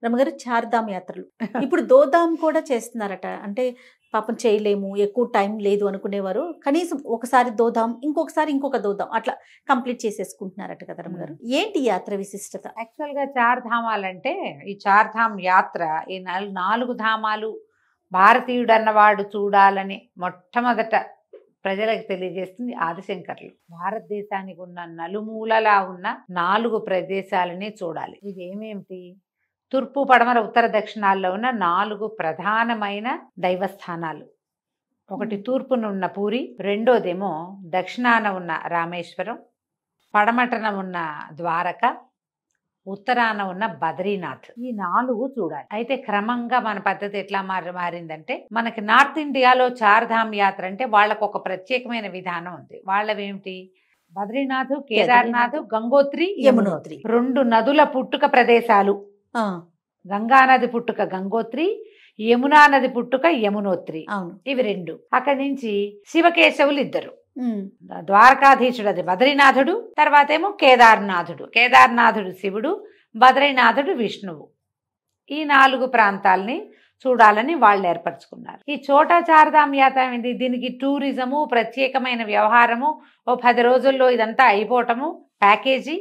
రమగారు చార్ధామ్ యాత్రలు ఇప్పుడు దోధామ్ కూడా చేస్తున్నారట. అంటే పాపం చేయలేము, ఎక్కువ టైం లేదు అనుకునేవారు కనీసం ఒకసారి దోధామ్, ఇంకొకసారి ఇంకొక దోధామ్ అట్లా కంప్లీట్ చేసేసుకుంటున్నారట కదా రమగారు. ఏంటి ఈ యాత్ర విశిష్టత? యాక్చువల్గా చార్ధామాలంటే ఈ చార్ధామ్ యాత్ర ఈ 4 ధామాలు భారతీయుడు అన్నవాడు చూడాలని మొట్టమొదట ప్రజలకు తెలియజేస్తుంది ఆదిశంకర్లు. భారతదేశానికి ఉన్న నలుమూలలా ఉన్న 4 ప్రదేశాలని చూడాలి. ఇవి ఏమేమిటి? తూర్పు పడమర ఉత్తర దక్షిణాల్లో ఉన్న 4 ప్రధానమైన దైవస్థానాలు. ఒకటి తూర్పున ఉన్న పూరి, రెండోదేమో దక్షిణాన ఉన్న రామేశ్వరం, పడమటన ఉన్న ద్వారక, ఉత్తరాన ఉన్న బద్రీనాథ్. ఈ 4 చూడాలి. అయితే క్రమంగా మన పద్ధతి ఎట్లా మారిందంటే, మనకి నార్త్ ఇండియాలో చార్ధామ్ యాత్ర అంటే వాళ్ళకు ఒక ప్రత్యేకమైన విధానం ఉంది. వాళ్ళవేమిటి? బద్రీనాథ్, కేదార్నాథ్, గంగోత్రి, యమునోత్రి 2 నదుల పుట్టుక ప్రదేశాలు. గంగా నది పుట్టుక గంగోత్రి, యమునా నది పుట్టుక యమునోత్రి. ఇవి 2. అక్కడి నుంచి శివకేశవులు 2. ద్వారకాధీశుడు అది బద్రీనాథుడు, తర్వాత ఏమో కేదార్నాథుడు. కేదార్నాథుడు శివుడు, బద్రీనాథుడు విష్ణువు. ఈ 4 ప్రాంతాలని చూడాలని వాళ్ళు ఏర్పరచుకున్నారు. ఈ చోటా చార్ధామ్ యాత్ర ఏంటి? దీనికి టూరిజము, ప్రత్యేకమైన వ్యవహారము, ఓ 10 రోజుల్లో ఇదంతా అయిపోవటము, ప్యాకేజీ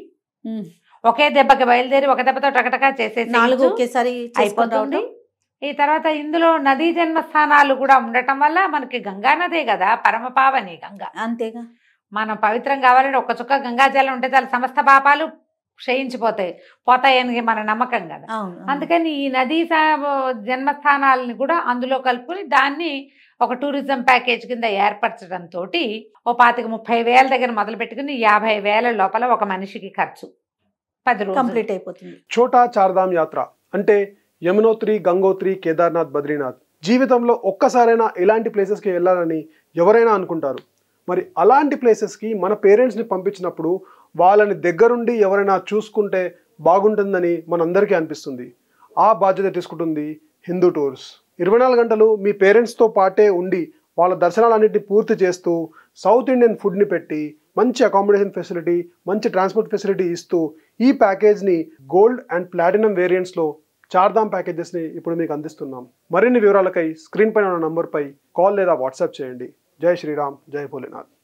ఒకే దెబ్బకి బయలుదేరి ఒక దెబ్బతో టకటకా చేసేసి 4 ఒకేసారి అయిపోతుంది. ఈ తర్వాత ఇందులో నదీ జన్మస్థానాలు కూడా ఉండటం వల్ల మనకి గంగా నదే కదా పరమపావని గంగా. అంతేగా, మనం పవిత్రం కావాలంటే ఒక్క చుక్క గంగాజలం ఉంటే చాలా సమస్త పాపాలు పోతాయని మన నమ్మకం కదా. అందుకని ఈ నదీ జన్మస్థానాలని కూడా అందులో కలుపుకొని దాన్ని ఒక టూరిజం ప్యాకేజ్ కింద ఏర్పరచడంతో ఓ 25-30 వేల దగ్గర మొదలు పెట్టుకుని 50,000 లోపల ఒక మనిషికి ఖర్చు 10 రోజులు కంప్లీట్ అయిపోతుంది. చోటా చార్ధామ్ యాత్ర అంటే యమునోత్రి, గంగోత్రి, కేదార్నాథ్, బద్రీనాథ్. జీవితంలో ఒక్కసారైనా ఇలాంటి ప్లేసెస్కి వెళ్ళాలని ఎవరైనా అనుకుంటారు. మరి అలాంటి ప్లేసెస్కి మన పేరెంట్స్ని పంపించినప్పుడు వాళ్ళని దగ్గరుండి ఎవరైనా చూసుకుంటే బాగుంటుందని మనందరికీ అనిపిస్తుంది. ఆ బాధ్యత తీసుకుంటుంది హిందూ టూర్స్. 24 గంటలు మీ పేరెంట్స్తో పాటే ఉండి వాళ్ళ దర్శనాలన్నింటినీ పూర్తి చేస్తూ సౌత్ ఇండియన్ ఫుడ్ని పెట్టి మంచి అకామిడేషన్ ఫెసిలిటీ, మంచి ట్రాన్స్పోర్ట్ ఫెసిలిటీ ఇస్తూ ఈ ప్యాకేజ్ని గోల్డ్ అండ్ ప్లాటినం వేరియంట్స్లో చార్ధామ్ ప్యాకేజెస్ని ఇప్పుడు మీకు అందిస్తున్నాం. మరిన్ని వివరాలకై స్క్రీన్ పైన ఉన్న నంబర్పై కాల్ లేదా వాట్సాప్ చేయండి. జై శ్రీరామ్, జై భోలేనాథ్.